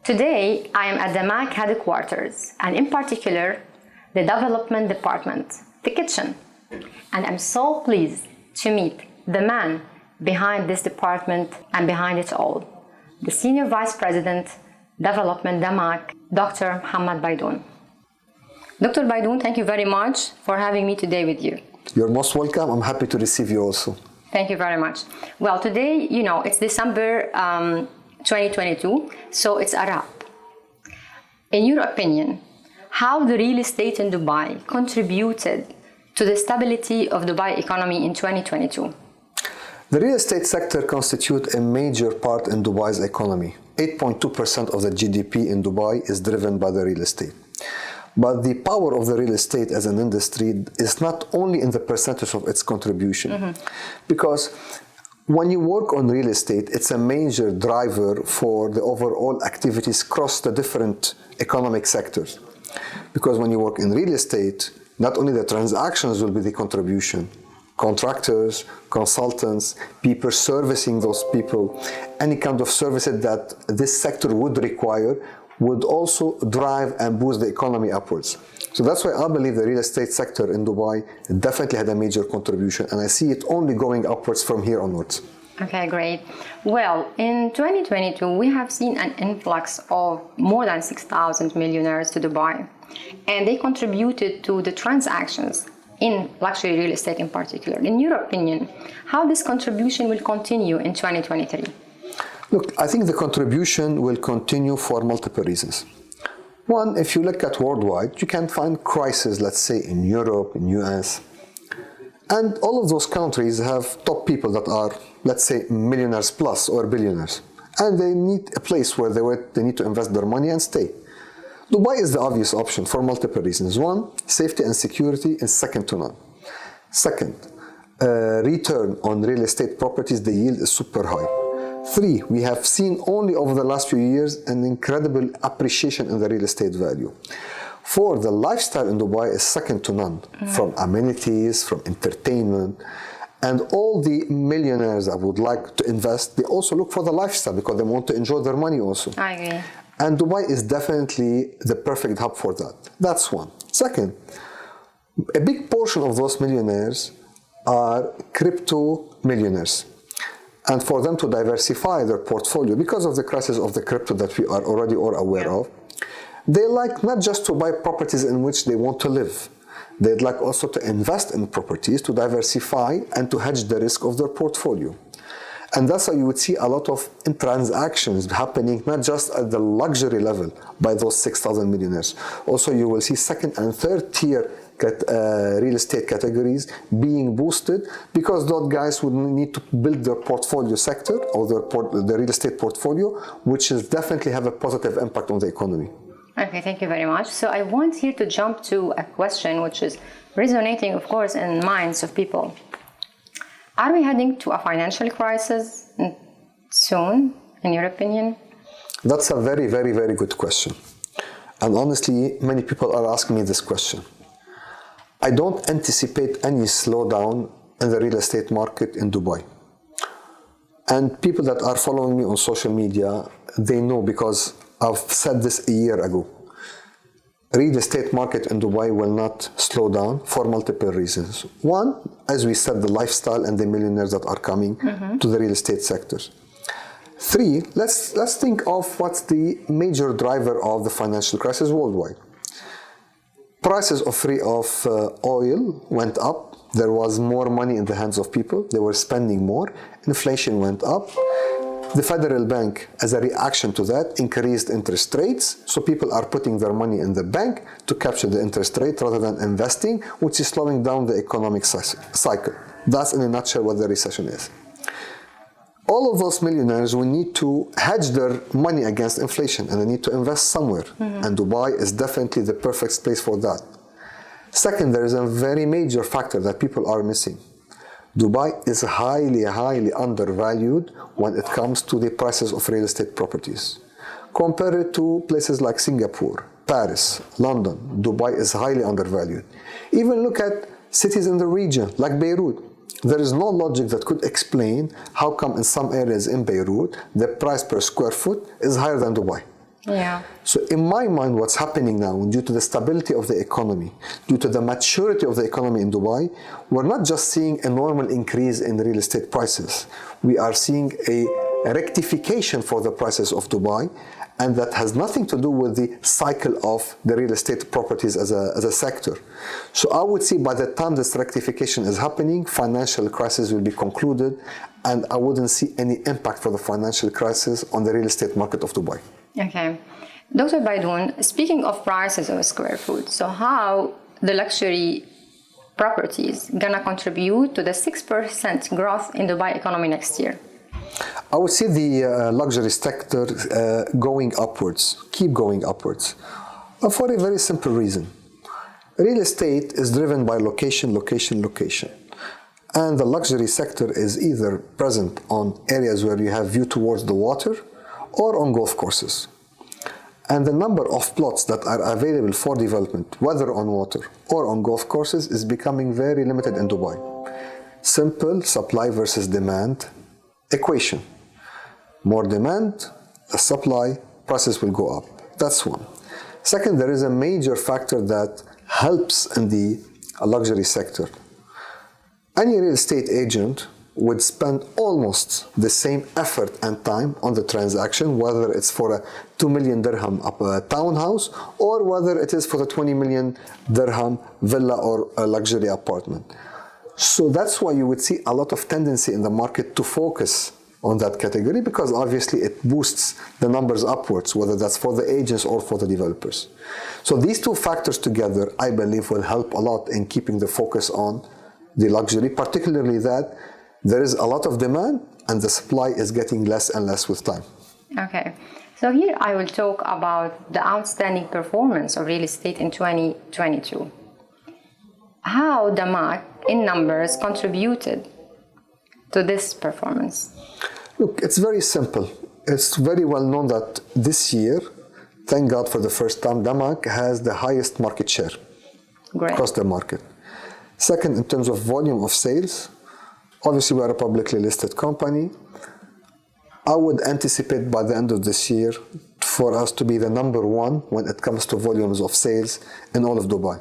Today, I am at the MAC headquarters, and in particular, the development department, the kitchen. And I'm so pleased to meet the man behind this department and behind it all, the Senior Vice President, Development DAMAC, Dr. Mohammed Baidoun. Dr. Baidoun, thank you very much for having me today with you. You're most welcome. I'm happy to receive you also. Thank you very much. Well, today, it's December 2022, so it's a wrap. In your opinion, how the real estate in Dubai contributed to the stability of Dubai economy in 2022? The real estate sector constitutes a major part in Dubai's economy. 8.2% of the GDP in Dubai is driven by the real estate. But the power of the real estate as an industry is not only in the percentage of its contribution, because when you work on real estate, it's a major driver for the overall activities across the different economic sectors. Because when you work in real estate, not only the transactions will be the contribution, contractors, consultants, people servicing those people, any kind of services that this sector would require would also drive and boost the economy upwards. So that's why I believe the real estate sector in Dubai definitely had a major contribution, and I see it only going upwards from here onwards. Okay, great. Well, in 2022, we have seen an influx of more than 6,000 millionaires to Dubai, and they contributed to the transactions in luxury real estate in particular. In your opinion, how this contribution will continue in 2023? Look, I think the contribution will continue for multiple reasons. One, if you look at worldwide, you can find crises, let's say in Europe, in US, and all of those countries have top people that are, let's say, millionaires plus or billionaires, and they need a place where they need to invest their money and stay. Dubai is the obvious option for multiple reasons. One, safety and security is second to none. Second, return on real estate properties, the yield is super high. Three, we have seen only over the last few years an incredible appreciation in the real estate value. Four, the lifestyle in Dubai is second to none, from amenities, from entertainment, and all the millionaires that would like to invest, they also look for the lifestyle because they want to enjoy their money also. I agree. And Dubai is definitely the perfect hub for that. That's one. Second, a big portion of those millionaires are crypto millionaires. And for them to diversify their portfolio, because of the crisis of the crypto that we are already all aware of, they like not just to buy properties in which they want to live. They'd like also to invest in properties to diversify and to hedge the risk of their portfolio. And that's why you would see a lot of transactions happening, not just at the luxury level by those 6,000 millionaires. Also, you will see second and third tier real estate categories being boosted because those guys would need to build their portfolio sector or their real estate portfolio, which is definitely have a positive impact on the economy. Okay, thank you very much. So I want here to jump to a question which is resonating, of course, in minds of people. Are we heading to a financial crisis soon, in your opinion? That's a very, very, very good question. And honestly, many people are asking me this question. I don't anticipate any slowdown in the real estate market in Dubai. And people that are following me on social media, they know because I've said this a year ago. Real estate market in Dubai will not slow down for multiple reasons. One, as we said, the lifestyle and the millionaires that are coming to the real estate sectors. Three, let's think of what's the major driver of the financial crisis worldwide. Prices of oil went up. There was more money in the hands of people. They were spending more. Inflation went up. The Federal Bank, as a reaction to that, increased interest rates. So people are putting their money in the bank to capture the interest rate rather than investing, which is slowing down the economic cycle. That's in a nutshell what the recession is. All of those millionaires will need to hedge their money against inflation and they need to invest somewhere. And Dubai is definitely the perfect place for that. Second, there is a very major factor that people are missing. Dubai is highly, highly undervalued when it comes to the prices of real estate properties. Compare it to places like Singapore, Paris, London. Dubai is highly undervalued. Even look at cities in the region like Beirut. There is no logic that could explain how come in some areas in Beirut the price per square foot is higher than Dubai. Yeah. So in my mind, what's happening now, due to the stability of the economy, due to the maturity of the economy in Dubai, we're not just seeing a normal increase in real estate prices. We are seeing a rectification for the prices of Dubai, and that has nothing to do with the cycle of the real estate properties as a sector. So I would say by the time this rectification is happening, financial crisis will be concluded, and I wouldn't see any impact for the financial crisis on the real estate market of Dubai. Okay. Dr. Baidoun, speaking of prices of square foot, so how the luxury properties gonna contribute to the 6% growth in Dubai economy next year? I would see the luxury sector going upwards, keep going upwards, for a very simple reason. Real estate is driven by location, location, location. And the luxury sector is either present on areas where you have view towards the water or on golf courses. And the number of plots that are available for development, whether on water or on golf courses, is becoming very limited in Dubai. Simple supply versus demand equation. More demand, less supply, prices will go up. That's one. Second, there is a major factor that helps in the luxury sector. Any real estate agent would spend almost the same effort and time on the transaction, whether it's for a 2 million dirham townhouse or whether it is for the 20 million dirham villa or a luxury apartment. So that's why you would see a lot of tendency in the market to focus on that category, because obviously it boosts the numbers upwards, whether that's for the agents or for the developers. So these two factors together, I believe, will help a lot in keeping the focus on the luxury, particularly that there is a lot of demand and the supply is getting less and less with time. Okay. So here I will talk about the outstanding performance of real estate in 2022. How Damak, in numbers, contributed to this performance? Look, it's very simple. It's very well known that this year, thank God for the first time, Damak has the highest market share across the market. Second, in terms of volume of sales, obviously we are a publicly listed company. I would anticipate by the end of this year for us to be the number one when it comes to volumes of sales in all of Dubai.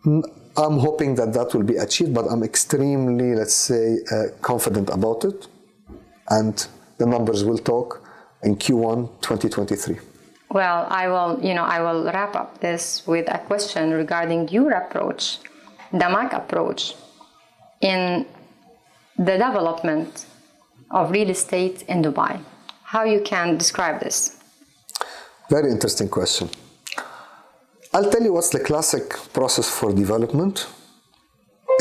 I'm hoping that that will be achieved, but I'm extremely, let's say, confident about it. And the numbers will talk in Q1 2023. Well, I will wrap up this with a question regarding your approach, Damak approach, in the development of real estate in Dubai. How you can describe this? Very interesting question. I'll tell you what's the classic process for development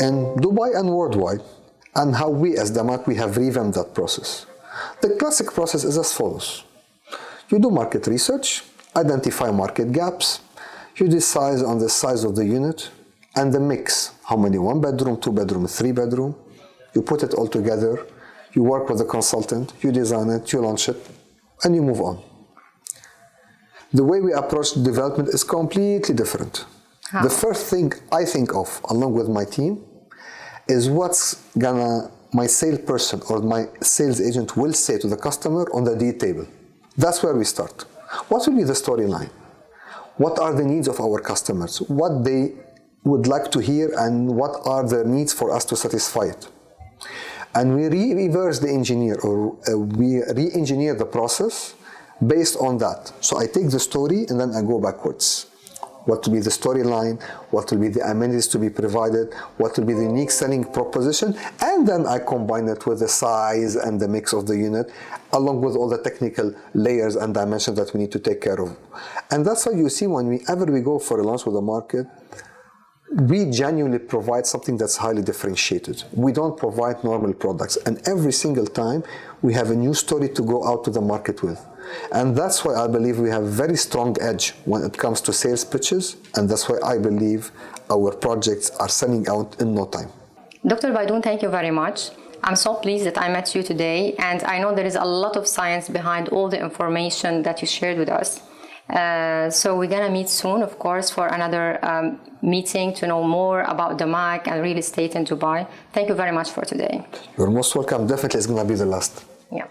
in Dubai and worldwide, and how we as Damak, we have revamped that process. The classic process is as follows. You do market research, identify market gaps, you decide on the size of the unit and the mix. How many 1 bedroom, 2 bedroom, 3 bedroom. You put it all together, you work with the consultant, you design it, you launch it, and you move on. The way we approach development is completely different. How? The first thing I think of, along with my team, is what's my salesperson or my sales agent will say to the customer on the deal table. That's where we start. What will be the storyline? What are the needs of our customers? What they would like to hear and what are their needs for us to satisfy it? And we reverse the engineer, or we re-engineer the process based on that. So I take the story and then I go backwards. What will be the storyline? What will be the amenities to be provided? What will be the unique selling proposition? And then I combine it with the size and the mix of the unit, along with all the technical layers and dimensions that we need to take care of. And that's how you see whenever we go for a launch with the market, we genuinely provide something that's highly differentiated. We don't provide normal products. And every single time, we have a new story to go out to the market with. And that's why I believe we have a very strong edge when it comes to sales pitches. And that's why I believe our projects are selling out in no time. Dr. Baidoun, thank you very much. I'm so pleased that I met you today. And I know there is a lot of science behind all the information that you shared with us. So we're going to meet soon, of course, for another meeting to know more about Damak and real estate in Dubai. Thank you very much for today. You're most welcome. Definitely it's going to be the last. Yeah.